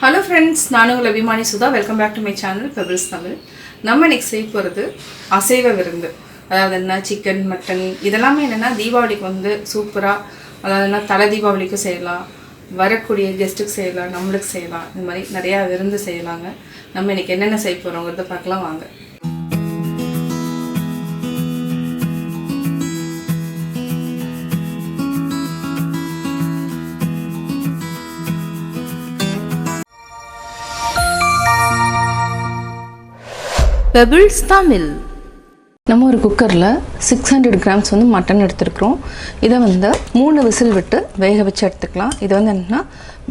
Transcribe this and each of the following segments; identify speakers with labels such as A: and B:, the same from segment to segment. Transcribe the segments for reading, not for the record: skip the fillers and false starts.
A: Hello friends, நானும் உங்கள் அபிமானி Sudha. Welcome back to my channel Pebbles Tamil. நம்ம இன்னைக்கு செய்ய போகிறது அசைவ விருந்து. அதாவது என்ன சிக்கன் மட்டன் இதெல்லாமே என்னென்னா தீபாவளிக்கு வந்து சூப்பராக, அதாவது என்ன தலை தீபாவளிக்கு செய்யலாம், வரக்கூடிய கெஸ்ட்டுக்கு செய்யலாம், நம்மளுக்கு செய்யலாம், இந்த மாதிரி நிறையா விருந்து செய்யலாங்க. நம்ம இன்னைக்கு என்னென்ன செய்ய போகிறோங்கிறத பார்க்கலாம் வாங்க. பெபிள்ஸ் தமிழ். நம்ம ஒரு குக்கரில் 600 கிராம்ஸ் வந்து மட்டன் எடுத்துருக்குறோம். இதை வந்து 3 விசில் விட்டு வேக வச்சு எடுத்துக்கலாம். இது வந்து என்னென்னா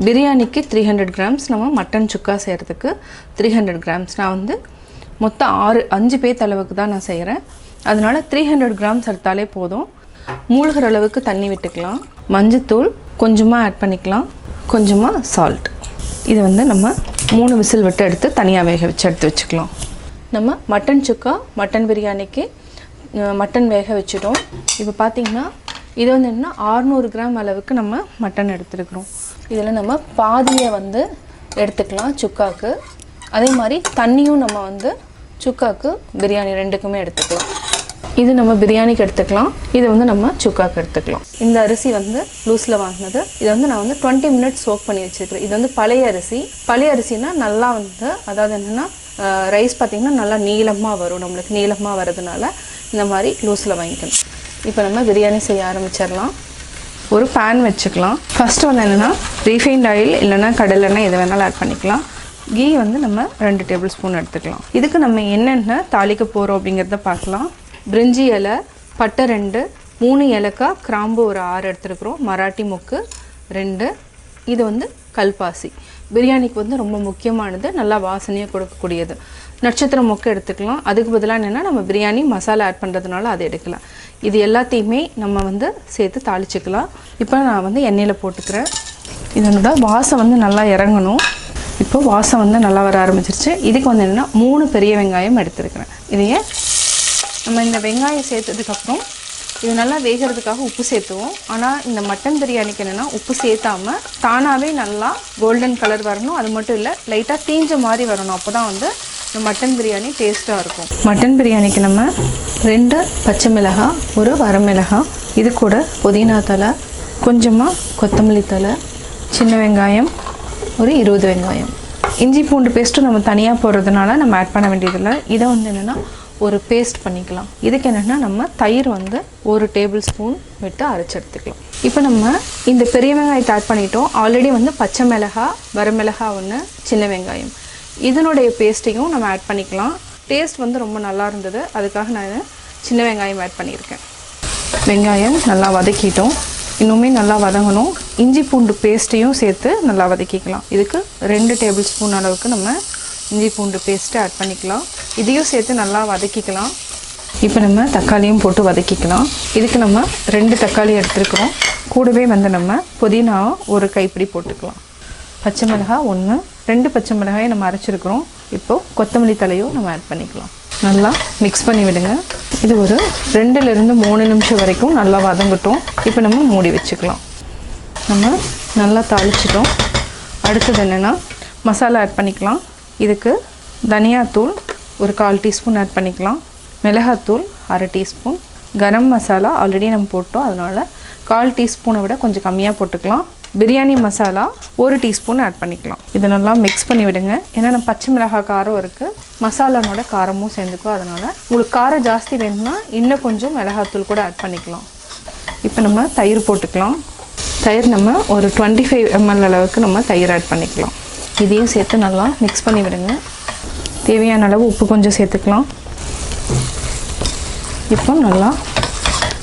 A: பிரியாணிக்கு 300 கிராம்ஸ், நம்ம மட்டன் சுக்கா செய்கிறதுக்கு 300 கிராம்ஸ். நான் வந்து மொத்தம் 5 பேர் அளவுக்கு தான் நான் செய்கிறேன். அதனால் 300 கிராம்ஸ் எடுத்தாலே போதும். மூழ்கிற அளவுக்கு தண்ணி விட்டுக்கலாம். மஞ்சத்தூள் கொஞ்சமாக ஆட் பண்ணிக்கலாம், கொஞ்சமாக சால்ட். இது வந்து நம்ம 3 விசில் விட்டு எடுத்து தனியாக வேக வச்சு எடுத்து வச்சுக்கலாம். நம்ம மட்டன் சுக்கா, மட்டன் பிரியாணிக்கு மட்டன் வேக வச்சுட்டோம். இப்போ பார்த்திங்கன்னா இது வந்து என்ன 600 கிராம் அளவுக்கு நம்ம மட்டன் எடுத்துருக்குறோம். இதில் நம்ம பாதியை வந்து எடுத்துக்கலாம் சுக்காவுக்கு. அதே மாதிரி தண்ணியும் நம்ம வந்து சுக்காவுக்கு பிரியாணி ரெண்டுக்குமே எடுத்துக்கலாம். இது நம்ம பிரியாணிக்கு எடுத்துக்கலாம், இது வந்து நம்ம சுக்காவுக்கு எடுத்துக்கலாம். இந்த அரிசி வந்து லூஸில் வாங்கினது. இதை வந்து நான் வந்து 20 மினிட்ஸ் சோக் பண்ணி வச்சுருக்கிறேன். இது வந்து பழைய அரிசி. பழைய அரிசினா நல்லா வந்து, அதாவது என்னென்னா ரைஸ் பார்த்திங்கன்னா நல்லா நீளமாக வரும். நம்மளுக்கு நீளமாக வரதுனால இந்த மாதிரி லூஸில் வாங்கிக்கணும். இப்போ நம்ம பிரியாணி செய்ய ஆரம்பிச்சிடலாம். ஒரு பேன் வச்சுக்கலாம். ஃபஸ்ட்டு வந்து என்னென்னா ரீஃபைண்ட் ஆயில் இல்லைன்னா கடலெண்ணெய் எது வேணாலும் ஆட் பண்ணிக்கலாம். கீ வந்து நம்ம 2 டேபிள் ஸ்பூன் எடுத்துக்கலாம். இதுக்கு நம்ம என்னென்ன தாளிக்க போகிறோம் அப்படிங்கிறத பார்க்கலாம். பிரிஞ்சி இலை, பட்டை 2, 3 ஏலக்காய், கிராம்பு ஒரு 6 எடுத்துருக்குறோம், மராட்டி மொக்கு 2. இது வந்து கல்பாசி. பிரியாணிக்கு வந்து ரொம்ப முக்கியமானது, நல்லா வாசனையாக கொடுக்கக்கூடியது. நட்சத்திர மொக்கு எடுத்துக்கலாம். அதுக்கு பதிலாக என்னென்னா நம்ம பிரியாணி மசாலா ஆட் பண்ணுறதுனால அதை எடுக்கலாம். இது எல்லாத்தையுமே நம்ம வந்து சேர்த்து தாளிச்சிக்கலாம். இப்போ நான் வந்து எண்ணெயில் போட்டுக்கிறேன். இதனோட வாசம் வந்து நல்லா இறங்கணும். இப்போ வாசம் வந்து நல்லா வர ஆரம்பிச்சிருச்சு. இதுக்கு வந்து என்னென்னா 3 பெரிய வெங்காயம் எடுத்துருக்கிறேன். இதையே நம்ம இந்த வெங்காயம் சேர்த்ததுக்கப்புறம் இது நல்லா வேகிறதுக்காக உப்பு சேர்த்துவோம். ஆனால் இந்த மட்டன் பிரியாணிக்கு என்னென்னா உப்பு சேர்த்தாமல் தானாகவே நல்லா கோல்டன் கலர் வரணும். அது மட்டும் இல்லை, லைட்டாக தீஞ்ச மாதிரி வரணும். அப்போ தான் வந்து இந்த மட்டன் பிரியாணி டேஸ்ட்டாக இருக்கும். மட்டன் பிரியாணிக்கு நம்ம 2 பச்சை மிளகாய், ஒரு வரமிளகாய், இது கூட புதினா தலை, கொஞ்சமாக கொத்தமல்லி தலை, சின்ன வெங்காயம் ஒரு 20 வெங்காயம். இஞ்சி பூண்டு பேஸ்ட்டும் நம்ம தனியாக போடுறதுனால நம்ம ஆட் பண்ண வேண்டியதில்லை. இதை வந்து என்னென்னா ஒரு பேஸ்ட் பண்ணிக்கலாம். இதுக்கு என்னென்னா நம்ம தயிர் வந்து 1 டேபிள் ஸ்பூன் விட்டு அரைச்சி எடுத்துக்கலாம். இப்போ நம்ம இந்த பெரிய வெங்காயத்தை ஆட் பண்ணிட்டோம். ஆல்ரெடி வந்து பச்சை மிளகாய், வரமிளகாய் 1, சின்ன வெங்காயம், இதனுடைய பேஸ்ட்டையும் நம்ம ஆட் பண்ணிக்கலாம். டேஸ்ட் வந்து ரொம்ப நல்லா இருந்தது, அதுக்காக நான் சின்ன வெங்காயம் ஆட் பண்ணியிருக்கேன். வெங்காயம் நல்லா வதக்கிட்டோம். இன்னுமே நல்லா வதங்கணும். இஞ்சி பூண்டு பேஸ்ட்டையும் சேர்த்து நல்லா வதக்கிக்கலாம். இதுக்கு 2 டேபிள் ஸ்பூன் அளவுக்கு நம்ம இஞ்சி பூண்டு பேஸ்ட்டு ஆட் பண்ணிக்கலாம். இதையும் சேர்த்து நல்லா வதக்கிக்கலாம். இப்போ நம்ம தக்காளியும் போட்டு வதக்கிக்கலாம். இதுக்கு நம்ம 2 தக்காளி எடுத்துருக்குறோம். கூடவே வந்து நம்ம புதினா ஒரு கைப்பிடி போட்டுக்கலாம். பச்சை மிளகாய் 1, 2 பச்சை மிளகாயை நம்ம அரைச்சிருக்கிறோம். இப்போது கொத்தமல்லி தலையும் நம்ம ஆட் பண்ணிக்கலாம். நல்லா மிக்ஸ் பண்ணி விடுங்க. இது ஒரு 2லேருந்து 3 நிமிஷம் வரைக்கும் நல்லா வதங்கட்டும். இப்போ நம்ம மூடி வச்சுக்கலாம். நம்ம நல்லா தாளிச்சிட்டோம். அடுத்தது என்னென்னா மசாலா ஆட் பண்ணிக்கலாம். இதுக்கு தனியாத்தூள் ஒரு 1/4 டீஸ்பூன் ஆட் பண்ணிக்கலாம். மிளகாத்தூள் 1/2 டீஸ்பூன். கரம் மசாலா ஆல்ரெடி நம்ம போட்டோம், அதனால் 1/4 டீஸ்பூனை விட கொஞ்சம் கம்மியாக போட்டுக்கலாம். பிரியாணி மசாலா 1 டீஸ்பூன் ஆட் பண்ணிக்கலாம். இதை நல்லா மிக்ஸ் பண்ணி விடுங்க. ஏன்னா நம்ம பச்சை மிளகாய் காரம் இருக்குது, மசாலானோட காரமும் சேர்ந்துக்கும். அதனால் உங்களுக்கு காரம் ஜாஸ்தி வேணும்னா இன்னும் கொஞ்சம் மிளகாத்தூள் கூட ஆட் பண்ணிக்கலாம். இப்போ நம்ம தயிர் போட்டுக்கலாம். தயிர் நம்ம ஒரு 25 ml அளவுக்கு நம்ம தயிர் ஆட் பண்ணிக்கலாம். இதையும் சேர்த்து நல்லா மிக்ஸ் பண்ணி விடுங்க. தேவையான அளவு உப்பு கொஞ்சம் சேர்த்துக்கலாம். இப்போ நல்லா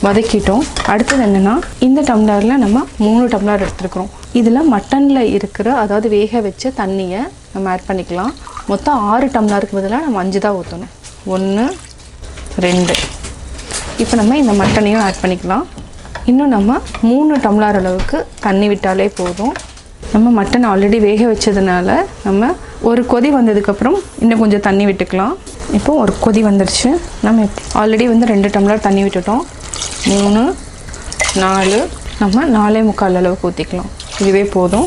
A: வதக்கிட்டோம். அடுத்தது என்னென்னா இந்த டம்ளரில் நம்ம 3 டம்ளர் எடுத்துருக்குறோம். இதில் மட்டனில் இருக்கிற, அதாவது வேக வச்ச தண்ணியை நம்ம ஆட் பண்ணிக்கலாம். மொத்தம் 6 டம்ளருக்கு பதிலாக நம்ம 5 தான் ஊற்றணும். 1, 2. இப்போ நம்ம இந்த மட்டனையும் ஆட் பண்ணிக்கலாம். இன்னும் நம்ம 3 டம்ளர் அளவுக்கு தண்ணி விட்டாலே போதும். நம்ம மட்டன் ஆல்ரெடி வேக வச்சதுனால நம்ம ஒரு கொதி வந்ததுக்கப்புறம் இன்னும் கொஞ்சம் தண்ணி விட்டுக்கலாம். இப்போது ஒரு கொதி வந்துடுச்சு. நம்ம ஆல்ரெடி வந்து 2 டம்ளர் தண்ணி விட்டுட்டோம். 3, 4, நம்ம 4.25 அளவுக்கு ஊற்றிக்கலாம். இதுவே போதும்.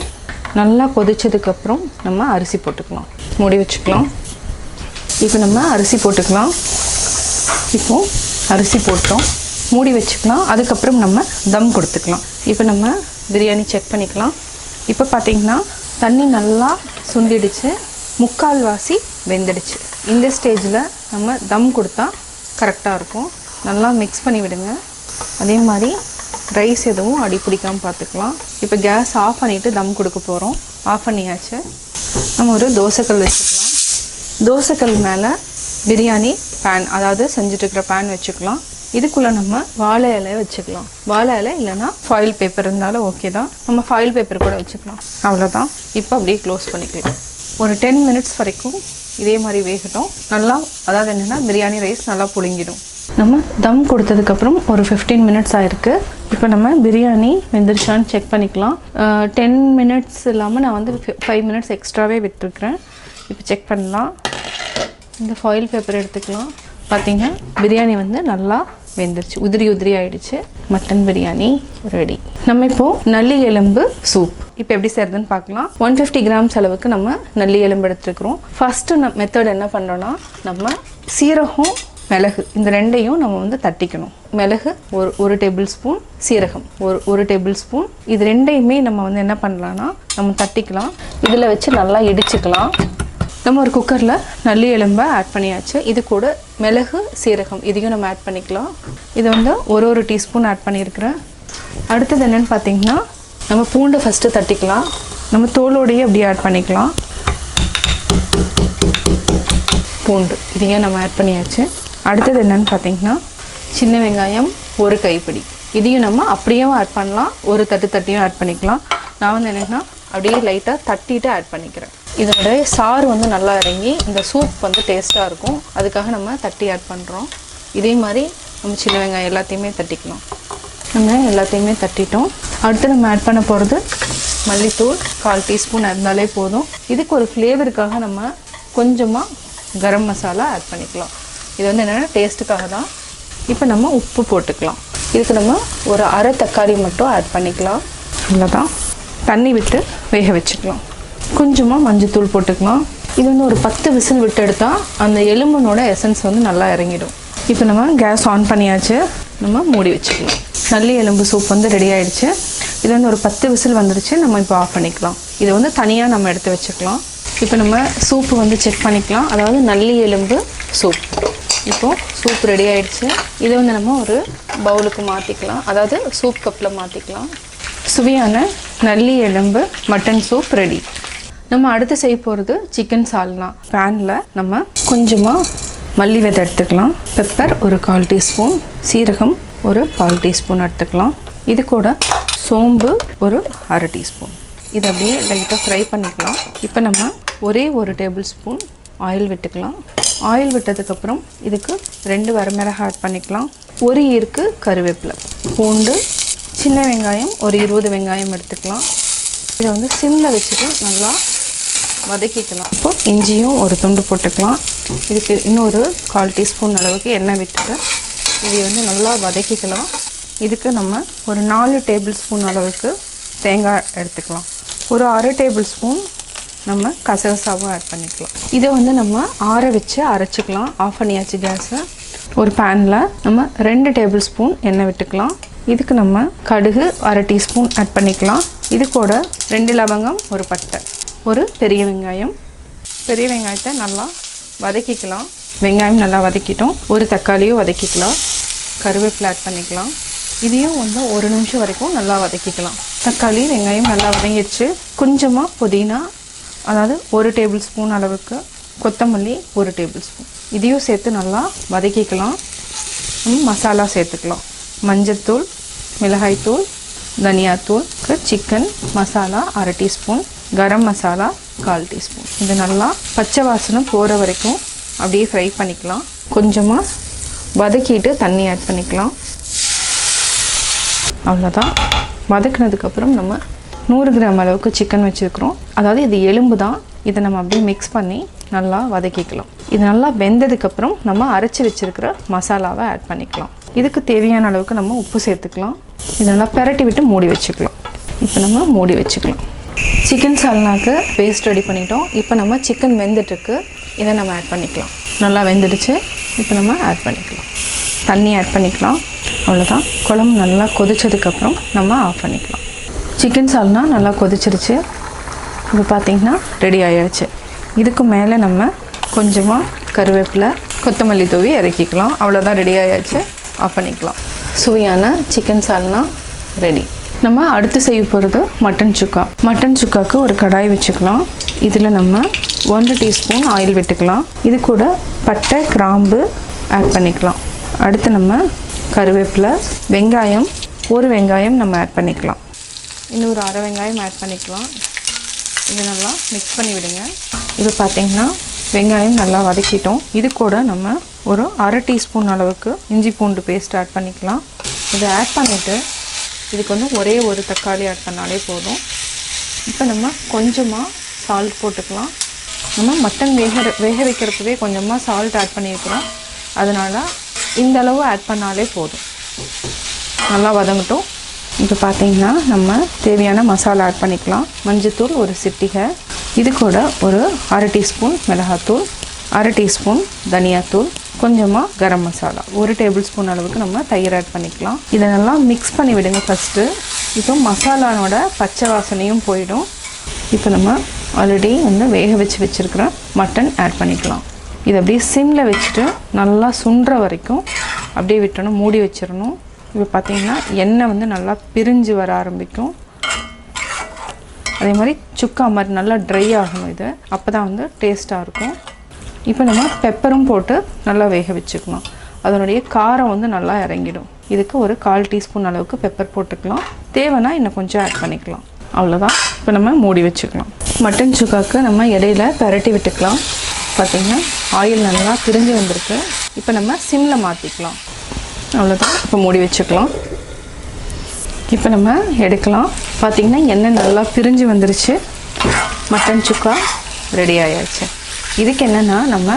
A: நல்லா கொதிச்சதுக்கப்புறம் நம்ம அரிசி போட்டுக்கலாம். மூடி வச்சுக்கலாம். இப்போ நம்ம அரிசி போட்டுக்கலாம். இப்போது அரிசி போட்டோம், மூடி வச்சுக்கலாம். அதுக்கப்புறம் நம்ம தம் கொடுத்துக்கலாம். இப்போ நம்ம பிரியாணி செக் பண்ணிக்கலாம். இப்போ பார்த்திங்கன்னா தண்ணி நல்லா சுண்டிடுச்சு, முக்கால்வாசி வெந்துடுச்சு. இந்த ஸ்டேஜில் நம்ம தம் கொடுத்தா கரெக்டாக இருக்கும். நல்லா மிக்ஸ் பண்ணி விடுங்க. அதே மாதிரி ரைஸ் எதுவும் அடி பிடிக்காமல் பார்த்துக்கலாம். இப்போ கேஸ் ஆஃப் பண்ணிவிட்டு தம் கொடுக்க போகிறோம். ஆஃப் பண்ணியாச்சு. நம்ம ஒரு தோசைக்கல் வச்சுக்கலாம். தோசைக்கல் மேலே பிரியாணி பேன், அதாவது செஞ்சுட்டுருக்கிற பேன் வச்சுக்கலாம். இதுக்குள்ளே நம்ம வாழை இலை வச்சுக்கலாம். வாழை இலை இல்லைன்னா ஃபாயில் பேப்பர் இருந்தாலும் ஓகே தான். நம்ம ஃபாயில் பேப்பர் கூட வச்சுக்கலாம். அவ்வளோதான். இப்போ அப்படியே க்ளோஸ் பண்ணிக்கலாம். ஒரு 10 மினிட்ஸ் வரைக்கும் இதே மாதிரி வேகட்டும். நல்லா, அதாவது என்னென்னா பிரியாணி ரைஸ் நல்லா புழுங்கிடும். நம்ம தம் கொடுத்ததுக்கப்புறம் ஒரு 15 மினிட்ஸ் ஆயிருக்கு. இப்போ நம்ம பிரியாணி வெந்துருச்சான்னு செக் பண்ணிக்கலாம். 10 மினிட்ஸ் இல்லாமல் நான் வந்து 5 மினிட்ஸ் எக்ஸ்ட்ராவே விட்டுருக்குறேன். இப்போ செக் பண்ணலாம். இந்த ஃபாயில் பேப்பர் எடுத்துக்கலாம். பார்த்திங்க, பிரியாணி வந்து நல்லா வெந்துருச்சு, உதிரி உதிரி ஆகிடுச்சு. Mutton biryani ready. நம்ம இப்போது நல்லி எலும்பு சூப் இப்போ எப்படி செய்கிறதுன்னு பார்க்கலாம். 150 கிராம்ஸ் அளவுக்கு நம்ம நல்லி எலும்பு எடுத்துருக்குறோம். ஃபஸ்ட்டு மெத்தட் என்ன பண்ணுறோன்னா, நம்ம சீரகம் மிளகு இந்த ரெண்டையும் நம்ம வந்து தட்டிக்கணும். மிளகு ஒரு டேபிள் ஸ்பூன், சீரகம் ஒரு டேபிள் ஸ்பூன். இது ரெண்டையுமே நம்ம வந்து என்ன பண்ணலான்னா நம்ம தட்டிக்கலாம். இதில் வச்சு நல்லா இடிச்சுக்கலாம். நம்ம ஒரு குக்கரில் நல்லி எலும்பை ஆட் பண்ணியாச்சு. இது கூட மிளகு, சீரகம் இதையும் நம்ம ஆட் பண்ணிக்கலாம். இது வந்து ஒரு டீஸ்பூன் ஆட் பண்ணியிருக்கிறேன். அடுத்தது என்னென்னு பார்த்திங்கன்னா, நம்ம பூண்டை ஃபஸ்ட்டு தட்டிக்கலாம். நம்ம தோலோடையே அப்படியே ஆட் பண்ணிக்கலாம். பூண்டு இதையும் நம்ம ஆட் பண்ணியாச்சு. அடுத்தது என்னென்னு பார்த்திங்கன்னா, சின்ன வெங்காயம் ஒரு கைப்பிடி. இதையும் நம்ம அப்படியும் ஆட் பண்ணலாம், ஒரு தட்டியும் ஆட் பண்ணிக்கலாம். நான் வந்து என்னென்னா அப்படியே லைட்டாக தட்டிட்டு ஆட் பண்ணிக்கிறேன். இதோட சாறு வந்து நல்லா இறங்கி இந்த சூப் வந்து டேஸ்ட்டாக இருக்கும். அதுக்காக நம்ம தட்டி ஆட் பண்ணுறோம். இதே மாதிரி நம்ம சின்ன வெங்காயம் எல்லாத்தையுமே தட்டிக்கலாம். நம்ம எல்லாத்தையுமே தட்டிட்டோம். அடுத்து நம்ம ஆட் பண்ண போகிறது மல்லித்தூள் 1/4 டீஸ்பூன் இருந்தாலே போதும். இதுக்கு ஒரு ஃப்ளேவருக்காக நம்ம கொஞ்சமாக கரம் மசாலா ஆட் பண்ணிக்கலாம். இது வந்து என்னென்னா டேஸ்ட்டுக்காக தான். இப்போ நம்ம உப்பு போட்டுக்கலாம். இதுக்கு நம்ம ஒரு அரை தக்காளி மட்டும் ஆட் பண்ணிக்கலாம். அவ்வளோதான். தண்ணி விட்டு வேக வச்சுக்கலாம். கொஞ்சமாக மஞ்சத்தூள் போட்டுக்கலாம். இது வந்து ஒரு 10 விசில் விட்டு எடுத்தால் அந்த எலும்புனோட எசன்ஸ் வந்து நல்லா இறங்கிடும். இப்போ நம்ம கேஸ் ஆன் பண்ணியாச்சு. நம்ம மூடி வச்சுக்கலாம். நல்லி எலும்பு சூப் வந்து ரெடி ஆகிடுச்சு. இது வந்து ஒரு 10 விசில் வந்துடுச்சு. நம்ம இப்போ ஆஃப் பண்ணிக்கலாம். இதை வந்து தனியாக நம்ம எடுத்து வச்சுக்கலாம். இப்போ நம்ம சூப்பு வந்து செக் பண்ணிக்கலாம். அதாவது நல்லி எலும்பு சூப். இப்போது சூப் ரெடி ஆகிடுச்சு. இதை வந்து நம்ம ஒரு பவுலுக்கு மாற்றிக்கலாம், அதாவது சூப் கப்பில் மாற்றிக்கலாம். சுவையான நல்லி எலும்பு மட்டன் சூப் ரெடி. நம்ம அடுத்து செய்ய போகிறது சிக்கன் சால்னா. பேனில் நம்ம கொஞ்சமாக மல்லி விதை எடுத்துக்கலாம். பெப்பர் ஒரு 1/4 டீஸ்பூன், சீரகம் ஒரு 1/4 டீஸ்பூன் எடுத்துக்கலாம். இது கூட சோம்பு ஒரு அரை டீஸ்பூன். இதை அப்படியே லைட்டாக ஃப்ரை பண்ணிக்கலாம். இப்போ நம்ம ஒரு டேபிள் ஸ்பூன் ஆயில் விட்டுக்கலாம். ஆயில் விட்டதுக்கப்புறம் இதுக்கு 2 வரமிளகாய் ஆட் பண்ணிக்கலாம். ஒரு ஈர்க்கு கருவேப்பிலை, பூண்டு, சின்ன வெங்காயம் ஒரு 20 வெங்காயம் எடுத்துக்கலாம். இதை வந்து சிம்மில் வச்சுட்டு நல்லா வதக்கிக்கலாம். இப்போ இஞ்சியும் ஒரு துண்டு போட்டுக்கலாம். இதுக்கு இன்னொரு 1/4 டீஸ்பூன் அளவுக்கு எண்ணெய் விட்டுட்டு இதை வந்து நல்லா வதக்கிக்கலாம். இதுக்கு நம்ம ஒரு 4 டேபிள் ஸ்பூன் அளவுக்கு தேங்காய் எடுத்துக்கலாம். ஒரு அரை டேபிள் ஸ்பூன் நம்ம கசகசாவும் ஆட் பண்ணிக்கலாம். இதை வந்து நம்ம ஆற வச்சு அரைச்சிக்கலாம். ஆஃப் பண்ணியாச்சு கேஸை. ஒரு பேனில் நம்ம 2 டேபிள் ஸ்பூன் எண்ணெய் விட்டுக்கலாம். இதுக்கு நம்ம கடுகு அரை டீஸ்பூன் ஆட் பண்ணிக்கலாம். இது கூட 2 லவங்கம், ஒரு பட்டை, ஒரு பெரிய வெங்காயத்தை நல்லா வதக்கிக்கலாம். வெங்காயம் நல்லா வதக்கிட்டோம். ஒரு தக்காளியும் வதக்கிக்கலாம். கருவேப்பிலை ஆட் பண்ணிக்கலாம். இதையும் வந்து 1 நிமிஷம் வரைக்கும் நல்லா வதக்கிக்கலாம். தக்காளி வெங்காயம் நல்லா வதங்கிடுச்சு. கொஞ்சமாக புதினா, அதாவது 1 டேபிள் ஸ்பூன் அளவுக்கு கொத்தமல்லி, 1 டேபிள் ஸ்பூன் இதையும் சேர்த்து நல்லா வதக்கிக்கலாம். மசாலா சேர்த்துக்கலாம். மஞ்சத்தூள், மிளகாய்த்தூள், தனியாத்தூள், சிக்கன் மசாலா அரை டீஸ்பூன், கரம் மசாலா 1/4 டீஸ்பூன். இது நல்லா பச்சை வாசனை போகிற வரைக்கும் அப்படியே ஃப்ரை பண்ணிக்கலாம். கொஞ்சமாக வதக்கிட்டு தண்ணி ஆட் பண்ணிக்கலாம். அவ்வளோதான். வதக்கினதுக்கப்புறம் நம்ம 100 கிராம் அளவுக்கு சிக்கன் வச்சுருக்குறோம். அதாவது இது எலும்பு தான். இதை நம்ம அப்படியே மிக்ஸ் பண்ணி நல்லா வதக்கிக்கலாம். இது நல்லா வெந்ததுக்கப்புறம் நம்ம அரைச்சி வச்சுருக்கிற மசாலாவை ஆட் பண்ணிக்கலாம். இதுக்கு தேவையான அளவுக்கு நம்ம உப்பு சேர்த்துக்கலாம். இதை நல்லா பெரட்டி விட்டு மூடி வச்சுக்கலாம். இப்போ நம்ம மூடி வச்சுக்கலாம். சிக்கன் சால்னாக்கு பேஸ்ட் ரெடி பண்ணிட்டோம். இப்போ நம்ம சிக்கன் வெந்துட்டுருக்கு, இதை நம்ம ஆட் பண்ணிக்கலாம். நல்லா வெந்துடுச்சு, இப்போ நம்ம ஆட் பண்ணிக்கலாம். தண்ணி ஆட் பண்ணிக்கலாம். அவ்வளோதான். குழம்பு நல்லா கொதிச்சதுக்கப்புறம் நம்ம ஆஃப் பண்ணிக்கலாம். சிக்கன் சால்னா நல்லா கொதிச்சிருச்சு. இப்போ பார்த்திங்கன்னா ரெடி ஆகிடுச்சு. இதுக்கு மேலே நம்ம கொஞ்சமாக கருவேப்பிலை கொத்தமல்லி தூவி இறக்கிக்கலாம். அவ்வளோதான், ரெடி ஆகிடுச்சு. ஆஃப் பண்ணிக்கலாம். சுவையான சிக்கன் சால்னா ரெடி. நம்ம அடுத்து செய்ய போகிறது மட்டன் சுக்கா. மட்டன் சுக்காவுக்கு ஒரு கடாய் வச்சுக்கலாம். இதில் நம்ம 1 டீஸ்பூன் ஆயில் விட்டுக்கலாம். இது கூட பட்டை கிராம்பு ஆட் பண்ணிக்கலாம். அடுத்து நம்ம கருவேப்பிலை, வெங்காயம், ஒரு வெங்காயம் நம்ம ஆட் பண்ணிக்கலாம். இன்னும் ஒரு அரை வெங்காயம் ஆட் பண்ணிக்கலாம். இது நல்லா மிக்ஸ் பண்ணி விடுங்க. இது பார்த்திங்கன்னா வெங்காயம் நல்லா வதக்கிட்டோம். இது கூட நம்ம ஒரு அரை டீஸ்பூன் அளவுக்கு இஞ்சி பூண்டு பேஸ்ட் ஆட் பண்ணிக்கலாம். இதை ஆட் பண்ணிவிட்டு இதுக்கு வந்து ஒரே ஒரு தக்காளி ஆட் பண்ணாலே போதும். இப்போ நம்ம கொஞ்சமாக சால்ட் போட்டுக்கலாம். நம்ம மட்டன் வேக வைக்கிறதுக்கே கொஞ்சமாக சால்ட் ஆட் பண்ணியிருக்கிறோம். அதனால் இந்த அளவு ஆட் பண்ணாலே போதும். நல்லா வதங்கட்டும். இப்போ பார்த்திங்கன்னா நம்ம தேவையான மசாலா ஆட் பண்ணிக்கலாம். மஞ்சத்தூள் ஒரு சிட்டிகை, இது கூட ஒரு அரை டீஸ்பூன் மிளகாத்தூள், அரை டீஸ்பூன் தனியாத்தூள், கொஞ்சமாக கரம் மசாலா, 1 டேபிள் ஸ்பூன் அளவுக்கு நம்ம தயிர் ஆட் பண்ணிக்கலாம். இதை நல்லா மிக்ஸ் பண்ணி விடுங்க ஃபஸ்ட்டு. இப்போ மசாலானோட பச்சை வாசனையும் போயிடும். இப்போ நம்ம ஆல்ரெடி வந்து வேக வச்சுருக்கிற மட்டன் ஆட் பண்ணிக்கலாம். இதை அப்படியே சிம்மில் வச்சுட்டு நல்லா சுண்டுற வரைக்கும் அப்படியே விட்டணும், மூடி வச்சிடணும். இப்போ பார்த்திங்கன்னா எண்ணெய் வந்து நல்லா பிரிஞ்சு வர ஆரம்பிக்கும். அதே மாதிரி சுக்கா மாதிரி நல்லா ட்ரை ஆகணும். இது அப்போ தான் வந்து டேஸ்ட்டாக இருக்கும். இப்போ நம்ம பெப்பரும் போட்டு நல்லா வேக வச்சுக்கலாம். அதனுடைய காரம் வந்து நல்லா இறங்கிடும். இதுக்கு ஒரு 1/4 டீஸ்பூன் அளவுக்கு பெப்பர் போட்டுக்கலாம். தேவைன்னா இன்னும் கொஞ்சம் ஆட் பண்ணிக்கலாம். அவ்வளோதான். இப்போ நம்ம மூடி வச்சுக்கலாம். மட்டன் சுக்காவுக்கு நம்ம இடையில பரட்டி விட்டுக்கலாம். பார்த்திங்கன்னா ஆயில் நல்லா பிரிஞ்சு வந்திருக்கு. இப்போ நம்ம சிம்மில் மாற்றிக்கலாம். அவ்வளோதான். இப்போ மூடி வச்சுக்கலாம். இப்போ நம்ம எடுக்கலாம். பார்த்திங்கன்னா எண்ணெய் நல்லா பிரிஞ்சு வந்துருச்சு. மட்டன் சுக்கா ரெடி ஆயாச்சு. இதுக்கு என்னென்னா நம்ம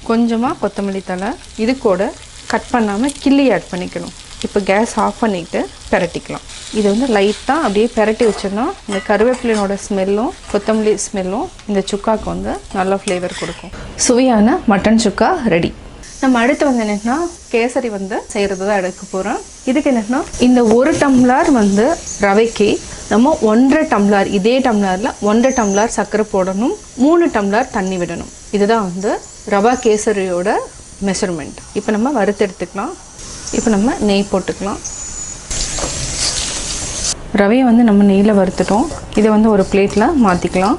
A: கொஞ்சமாக கொத்தமல்லி தழை இது கூட கட் பண்ணாமல் கிள்ளி ஆட் பண்ணிக்கணும். இப்போ கேஸ் ஆஃப் பண்ணிவிட்டு பெரட்டிக்கலாம். இது வந்து லைட்டாக அப்படியே பெரட்டி வச்சோன்னா இந்த கருவேப்பிலையோட ஸ்மெல்லும் கொத்தமல்லி ஸ்மெல்லும் இந்த சுக்காவுக்கு வந்து நல்ல ஃப்ளேவர் கொடுக்கும். சுவையான மட்டன் சுக்கா ரெடி. நம்ம அடுத்து வந்து என்னென்னா கேசரி வந்து செய்கிறது தான் எடுக்க போகிறோம். இதுக்கு என்னென்னா இந்த 1 டம்ளர் வந்து ரவைக்கு நம்ம 1.5 டம்ளர், இதே டம்ளரில் 1.5 டம்ளர் சர்க்கரை போடணும், 3 டம்ளர் தண்ணி விடணும். இதுதான் வந்து ரவா கேசரியோட மெஷர்மெண்ட். இப்போ நம்ம வறுத்து எடுத்துக்கலாம். இப்போ நம்ம நெய் போட்டுக்கலாம். ரவையை வந்து நம்ம நெய்யில் வறுத்துட்டோம். இதை வந்து ஒரு பிளேட்டில் மாற்றிக்கலாம்.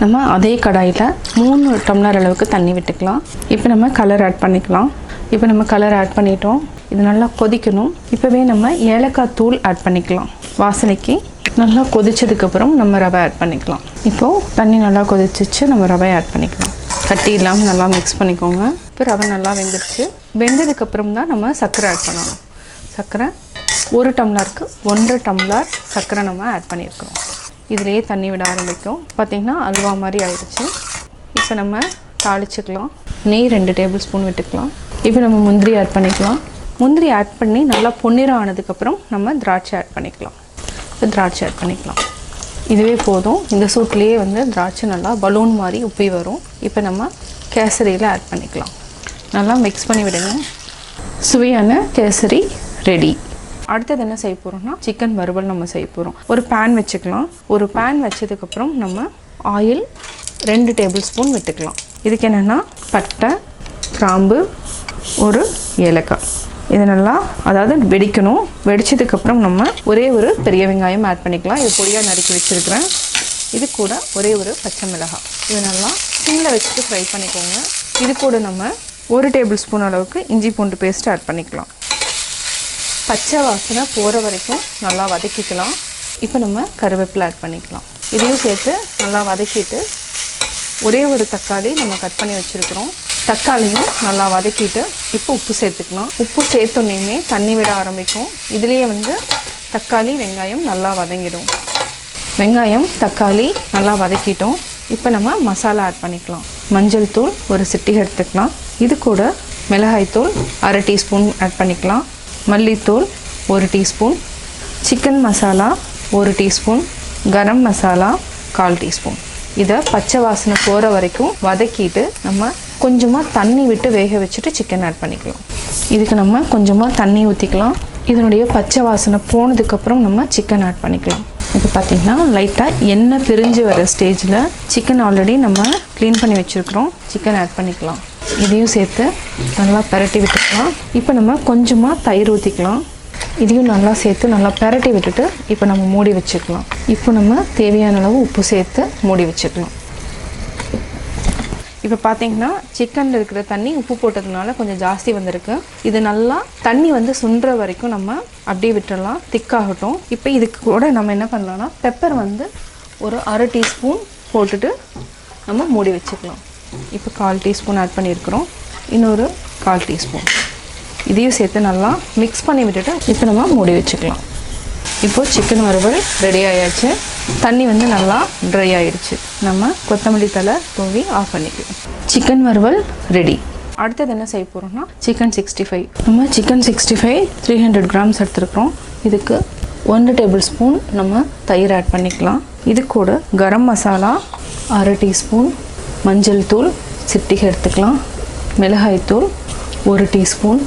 A: நம்ம அதே கடாயில் 3 டம்ளர் அளவுக்கு தண்ணி விட்டுக்கலாம். இப்போ நம்ம கலர் ஆட் பண்ணிக்கலாம். இப்போ நம்ம கலர் ஆட் பண்ணிட்டோம். இது நல்லா கொதிக்கணும். இப்போவே நம்ம ஏலக்காய் தூள் ஆட் பண்ணிக்கலாம் வாசனைக்கு. நல்லா கொதிச்சதுக்கப்புறம் நம்ம ரவை ஆட் பண்ணிக்கலாம். இப்போது தண்ணி நல்லா கொதிச்சிச்சு, நம்ம ரவை ஆட் பண்ணிக்கலாம். கட்டி இல்லாமல் நல்லா மிக்ஸ் பண்ணிக்கோங்க. இப்போ ரவை நல்லா வெந்துடுச்சு. வெந்ததுக்கப்புறம் தான் நம்ம சர்க்கரை ஆட் பண்ணணும். சர்க்கரை 1 டம்ளருக்கு 1.5 டம்ளர் சர்க்கரை நம்ம ஆட் பண்ணியிருக்கிறோம். இதிலேயே தண்ணி விட ஆரம்பிக்கும். பார்த்திங்கன்னா அல்வா மாதிரி ஆயிடுச்சு. இப்போ நம்ம தாளிச்சுக்கலாம். நெய் 2 டேபிள் ஸ்பூன் விட்டுக்கலாம். இப்போ நம்ம முந்திரி ஆட் பண்ணிக்கலாம். முந்திரி ஆட் பண்ணி நல்லா பொன்னிறம் ஆனதுக்கப்புறம் நம்ம திராட்சை ஆட் பண்ணிக்கலாம். இப்போ திராட்சை ஆட் பண்ணிக்கலாம். இதுவே போதும். இந்த சூட்லேயே வந்து திராட்சை நல்லா பலூன் மாதிரி உப்பி வரும். இப்போ நம்ம கேசரியில் ஆட் பண்ணிக்கலாம். நல்லா மிக்ஸ் பண்ணி விடுங்க. சுவையான கேசரி ரெடி. அடுத்தது என்ன செய்ய போகிறோம்னா சிக்கன் வறுவல் நம்ம செய்ய போகிறோம். ஒரு பேன் வச்சுக்கலாம். ஒரு பேன் வச்சதுக்கப்புறம் நம்ம ஆயில் 2 டேபிள் ஸ்பூன் விட்டுக்கலாம். இதுக்கு என்னென்னா பட்டை, கிராம்பு, ஒரு ஏலக்காய், இது நல்லா அதாவது வெடிக்கணும். வெடிச்சதுக்கப்புறம் நம்ம ஒரே ஒரு பெரிய வெங்காயம் ஆட் பண்ணிக்கலாம். இது பொடியாக நறுக்கி வச்சுருக்கிறேன். இது கூட ஒரே ஒரு பச்சை மிளகாய், இது நல்லா சிம்மில் வச்சுட்டு ஃப்ரை பண்ணிக்கோங்க. இது கூட நம்ம 1 டேபிள் ஸ்பூன் அளவுக்கு இஞ்சி பூண்டு பேஸ்ட் ஆட் பண்ணிக்கலாம். பச்சை வாசனை போகிற வரைக்கும் நல்லா வதக்கிக்கலாம். இப்போ நம்ம கருவேப்பிலை ஆட் பண்ணிக்கலாம். இதையும் சேர்த்து நல்லா வதக்கிட்டு ஒரே ஒரு தக்காளி நம்ம கட் பண்ணி வச்சுருக்கிறோம். தக்காளியும் நல்லா வதக்கிட்டு இப்போ உப்பு சேர்த்துக்கலாம். உப்பு சேர்த்தோன்னே தண்ணி விட ஆரம்பிக்கும். இதுலேயே வந்து தக்காளி வெங்காயம் நல்லா வதங்கிடும். வெங்காயம் தக்காளி நல்லா வதக்கிட்டோம். இப்போ நம்ம மசாலா ஆட் பண்ணிக்கலாம். மஞ்சள் தூள் ஒரு சிட்டிகை எடுத்துக்கலாம். இது கூட மிளகாய்த்தூள் அரை டீஸ்பூன் ஆட் பண்ணிக்கலாம். மல்லித்தூள் 1 teaspoon, chicken masala 1 teaspoon, garam masala 1/4 teaspoon. இதை பச்சை வாசனை போகிற வரைக்கும் வதக்கிட்டு நம்ம கொஞ்சமாக தண்ணி விட்டு வேக வச்சுட்டு சிக்கன் ஆட் பண்ணிக்கலாம். இதுக்கு நம்ம கொஞ்சமாக தண்ணி ஊற்றிக்கலாம். இதனுடைய பச்சை வாசனை போனதுக்கப்புறம் நம்ம சிக்கன் ஆட் பண்ணிக்கலாம். இப்போ பார்த்திங்கன்னா லைட்டாக எண்ணெய் பிரிஞ்சு வர ஸ்டேஜில் சிக்கன் ஆல்ரெடி நம்ம க்ளீன் பண்ணி வச்சுருக்கிறோம். சிக்கன் ஆட் பண்ணிக்கலாம். இதையும் சேர்த்து நல்லா பரட்டி விட்டுக்கலாம். இப்போ நம்ம கொஞ்சமாக தயிர் ஊற்றிக்கலாம். இதையும் நல்லா சேர்த்து நல்லா பரட்டி விட்டுட்டு இப்போ நம்ம மூடி வச்சுக்கலாம். இப்போ நம்ம தேவையான அளவு உப்பு சேர்த்து மூடி வச்சுக்கலாம். இப்போ பார்த்தீங்கன்னா சிக்கனில் இருக்கிற தண்ணி உப்பு போட்டதுனால கொஞ்சம் ஜாஸ்தி வந்திருக்கு. இது நல்லா தண்ணி வந்து சுண்டுற வரைக்கும் நம்ம அப்படியே விட்டுடலாம், திக்காகட்டும். இப்போ இதுக்கு கூட நம்ம என்ன பண்ணலாம்னா பெப்பர் வந்து ஒரு 1/2 டீஸ்பூன் போட்டுட்டு நம்ம மூடி வச்சுக்கலாம். இப்போ 1/4 டீஸ்பூன் ஆட் பண்ணியிருக்கிறோம். இன்னொரு 1/4 டீஸ்பூன் இதையும் சேர்த்து நல்லா மிக்ஸ் பண்ணி விட்டுட்டு இப்போ நம்ம மூடி வச்சுக்கலாம். இப்போது சிக்கன் வறுவல் ரெடி ஆயாச்சு. தண்ணி வந்து நல்லா ட்ரை ஆகிடுச்சு. நம்ம கொத்தமல்லி தழை தூவி ஆஃப் பண்ணிக்கலாம். சிக்கன் வறுவல் ரெடி. அடுத்தது என்ன செய்ய போகிறோம்னா சிக்கன் 65. நம்ம சிக்கன் 65 300 கிராம்ஸ் எடுத்துருக்கிறோம். இதுக்கு 1 டேபிள் ஸ்பூன் நம்ம தயிர் ஆட் பண்ணிக்கலாம். இது கூட கரம் மசாலா 1/2 டீஸ்பூன், மஞ்சள் தூள் சிட்டிகை எடுத்துக்கலாம், மிளகாய்த்தூள் 1 டீஸ்பூன்,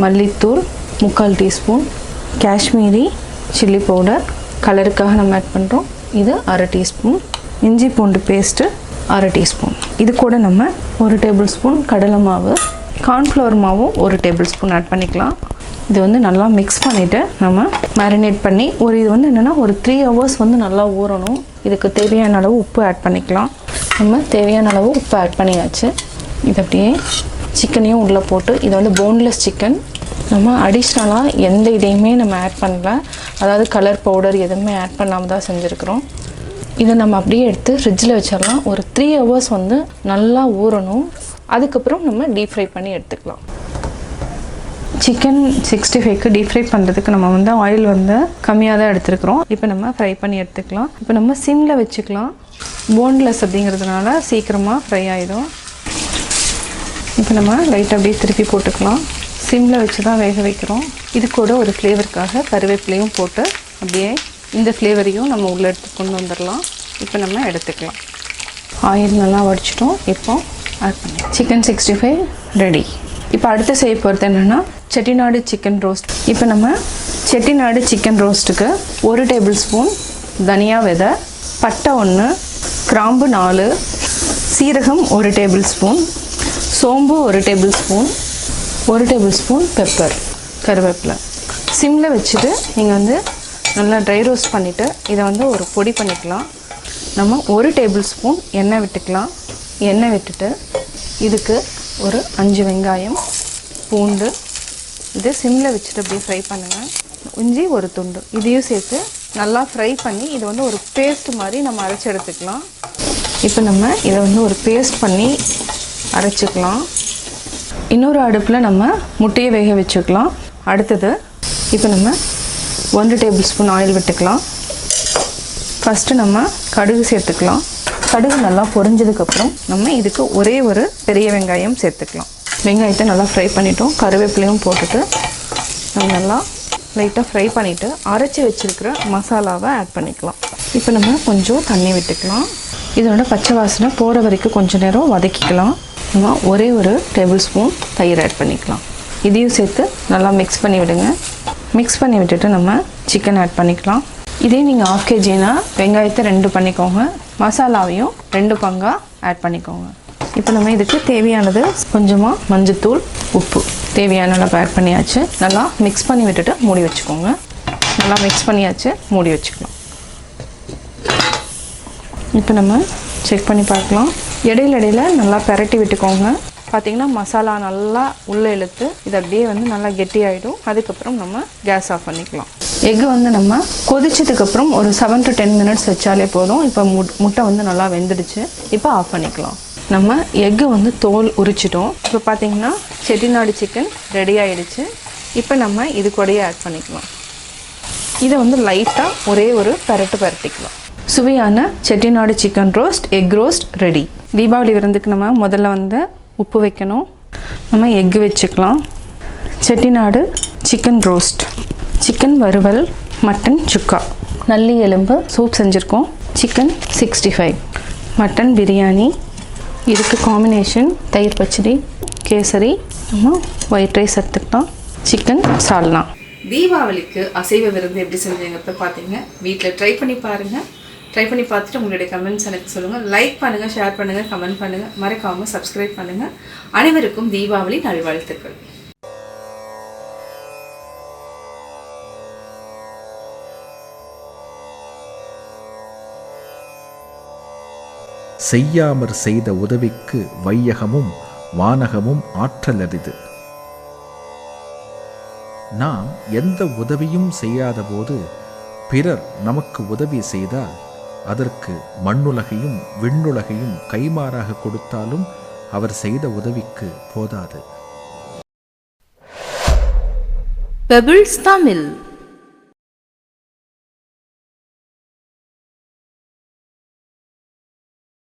A: மல்லித்தூள் 3/4 டீஸ்பூன், காஷ்மீரி சில்லி பவுடர் கலருக்காக நம்ம ஆட் பண்ணுறோம். இது 1/2 டீஸ்பூன், இஞ்சி பூண்டு பேஸ்ட்டு 1/2 டீஸ்பூன். இது கூட நம்ம 1 டேபிள் ஸ்பூன் கடலை மாவு, கார்ன்ஃப்ளவர் மாவும் 1 டேபிள் ஸ்பூன் ஆட் பண்ணிக்கலாம். இது வந்து நல்லா மிக்ஸ் பண்ணிவிட்டு நம்ம மேரினேட் பண்ணி இது வந்து என்னென்னா ஒரு 3 ஹவர்ஸ் வந்து நல்லா ஊறணும். இதுக்கு தேவையான அளவு உப்பு ஆட் பண்ணிக்கலாம். நம்ம தேவையான அளவு உப்பு ஆட் பண்ணியாச்சு. இது அப்படியே சிக்கனையும் உள்ளே போட்டு, இது வந்து போன்லெஸ் சிக்கன். நம்ம அடிஷ்னலாக எந்த இதையுமே நம்ம ஆட் பண்ணல, அதாவது கலர் பவுடர் எதுவுமே ஆட் பண்ணாமல் தான் செஞ்சுருக்கிறோம். இதை நம்ம அப்படியே எடுத்து ஃப்ரிட்ஜில் வச்சிடலாம். ஒரு 3 ஹவர்ஸ் வந்து நல்லா ஊறணும். அதுக்கப்புறம் நம்ம டீப் ஃப்ரை பண்ணி எடுத்துக்கலாம். சிக்கன் 65க்கு டீப் ஃப்ரை பண்ணுறதுக்கு நம்ம வந்து ஆயில் வந்து கம்மியாக தான் எடுத்துருக்குறோம். இப்போ நம்ம ஃப்ரை பண்ணி எடுத்துக்கலாம். இப்போ நம்ம சிம்மில் வச்சுக்கலாம். போன்லெஸ் அப்படிங்கிறதுனால சீக்கிரமாக ஃப்ரை ஆகிடும். இப்போ நம்ம லைட்டாக அப்படியே திருப்பி போட்டுக்கலாம். சிம்மில் வச்சு தான் வேக வைக்கிறோம். இது கூட ஒரு ஃப்ளேவருக்காக கருவேப்பிலையும் போட்டு அப்படியே இந்த ஃப்ளேவரையும் நம்ம உள்ளே எடுத்து கொண்டு வந்துடலாம். இப்போ நம்ம எடுத்துக்கலாம். ஆயில் நல்லா வடிச்சிட்டோம். இப்போ ஆட் பண்ணி சிக்கன் 65 ரெடி. இப்போ அடுத்து செய்ய போகிறது என்னென்னா செட்டிநாடு சிக்கன் ரோஸ்ட். இப்போ நம்ம செட்டிநாடு சிக்கன் ரோஸ்ட்டுக்கு 1 டேபிள் ஸ்பூன் தனியா விதை, பட்டை 1, கிராம்பு 4, சீரகம் 1 டேபிள் ஸ்பூன், சோம்பு 1 table spoon, 1 table spoon pepper, கருவேப்பிலை. சிம்மில் வச்சுட்டு நீங்கள் வந்து நல்லா ட்ரை ரோஸ்ட் பண்ணிவிட்டு இதை வந்து ஒரு பொடி பண்ணிக்கலாம். நம்ம 1 டேபிள் ஸ்பூன் எண்ணெய் விட்டுக்கலாம். எண்ணெய் விட்டுட்டு இதுக்கு ஒரு 5 வெங்காயம், பூண்டு, இது சிம்மில் வச்சுட்டு அப்படியே ஃப்ரை பண்ணுங்கள். இஞ்சி 1 துண்டு இதையும் சேர்த்து நல்லா ஃப்ரை பண்ணி இது வந்து ஒரு பேஸ்ட் மாதிரி நம்ம அரைச்சி எடுத்துக்கலாம். இப்போ நம்ம இதை வந்து ஒரு பேஸ்ட் பண்ணி அரைச்சிக்கலாம். இன்னொரு அடுப்பில் நம்ம முட்டையை வேக வச்சுக்கலாம். அடுத்தது இப்போ நம்ம 1 டேபிள் ஸ்பூன் ஆயில் விட்டுக்கலாம். ஃபஸ்ட்டு நம்ம கடுகு சேர்த்துக்கலாம். கடுகு நல்லா பொரிஞ்சதுக்கப்புறம் நம்ம இதுக்கு ஒரே ஒரு பெரிய வெங்காயம் சேர்த்துக்கலாம். வெங்காயத்தை நல்லா ஃப்ரை பண்ணிட்டோம். கருவேப்பிலையும் போட்டுட்டு நம்ம நல்லா லைட்டாக ஃப்ரை பண்ணிவிட்டு அரைச்சி வச்சுருக்கிற மசாலாவை ஆட் பண்ணிக்கலாம். இப்போ நம்ம கொஞ்சம் தண்ணி விட்டுக்கலாம். இதோட பச்சை வாசனை போகிற வரைக்கும் கொஞ்சம் நேரம் வதக்கிக்கலாம். நம்ம ஒரே ஒரு டேபிள் ஸ்பூன் தயிர் ஆட் பண்ணிக்கலாம். இதையும் சேர்த்து நல்லா மிக்ஸ் பண்ணி விடுங்க. மிக்ஸ் பண்ணி விட்டுட்டு நம்ம சிக்கன் ஆட் பண்ணிக்கலாம். இதே நீங்கள் 1/2 kgனா வெங்காயத்தை 2 பண்ணிக்கோங்க, மசாலாவையும் 2 பங்காக ஆட் பண்ணிக்கோங்க. இப்போ நம்ம இதுக்கு தேவையானது கொஞ்சமாக மஞ்சத்தூள், உப்பு தேவையான அளவு ஆட் பண்ணியாச்சு. நல்லா மிக்ஸ் பண்ணி விட்டுட்டு மூடி வச்சுக்கோங்க. நல்லா மிக்ஸ் பண்ணியாச்சு, மூடி வச்சுக்கலாம். இப்போ நம்ம செக் பண்ணி பார்க்கலாம். இடையில நல்லா பெரட்டி விட்டுக்கோங்க. பார்த்திங்கன்னா மசாலா நல்லா உள்ளே இழுத்து இது அப்படியே வந்து நல்லா கெட்டி ஆகிடும். அதுக்கப்புறம் நம்ம கேஸ் ஆஃப் பண்ணிக்கலாம். எக்கு வந்து நம்ம கொதிச்சதுக்கப்புறம் ஒரு 7 to 10 மினிட்ஸ் வச்சாலே போதும். இப்போ முட்டை வந்து நல்லா வெந்துடுச்சு. இப்போ ஆஃப் பண்ணிக்கலாம். நம்ம எக்கு வந்து தோல் உரிச்சிட்டோம். இப்போ பார்த்திங்கன்னா செட்டிநாடு சிக்கன் ரெடி ஆகிடுச்சு. இப்போ நம்ம இது கூடயே ஆட் பண்ணிக்கலாம். இதை வந்து லைட்டாக ஒரே ஒரு பரட்டிக்கலாம். சுவையான Chettinad chicken roast, egg roast ready. Deepavali விருந்துக்கு நம்ம முதல்ல வந்து உப்பு வைக்கணும். நம்ம எக்கு வச்சுக்கலாம். செட்டிநாடு சிக்கன் ரோஸ்ட், சிக்கன் வறுவல், மட்டன் சுக்கா, நல்லி எலும்பு சூப் செஞ்சுருக்கோம். Chicken 65, mutton biryani. இதுக்கு காம்பினேஷன் தயிர் பச்சடி, கேசரி, ஒயிட் ரைஸ் எடுத்துக்கிட்டோம், சிக்கன் சால்னா. தீபாவளிக்கு அசைவ விருந்து எப்படி செஞ்சீங்கிறத பார்த்தீங்க. வீட்டில் ட்ரை பண்ணி பாருங்கள். ட்ரை பண்ணி பார்த்துட்டு உங்களுடைய கமெண்ட்ஸ் எனக்கு சொல்லுங்கள். லைக் பண்ணுங்கள், ஷேர் பண்ணுங்கள், கமெண்ட் பண்ணுங்கள், மறக்காமல் சப்ஸ்கிரைப் பண்ணுங்கள். அனைவருக்கும் தீபாவளி நல்வாழ்த்துக்கள்.
B: செய்யாமற் செய்த உதவிக்கு வையகமும் வானகமும் ஆற்றலரிது. நாம் எந்த உதவியும் செய்யாத போது பிறர் நமக்கு உதவி செய்தால் அதற்கு மண்ணுலகையும் விண்ணுலகையும் கைமாறாக கொடுத்தாலும் அவர் செய்த உதவிக்கு போதாது.
A: பெபிள்ஸ் தமிழ்.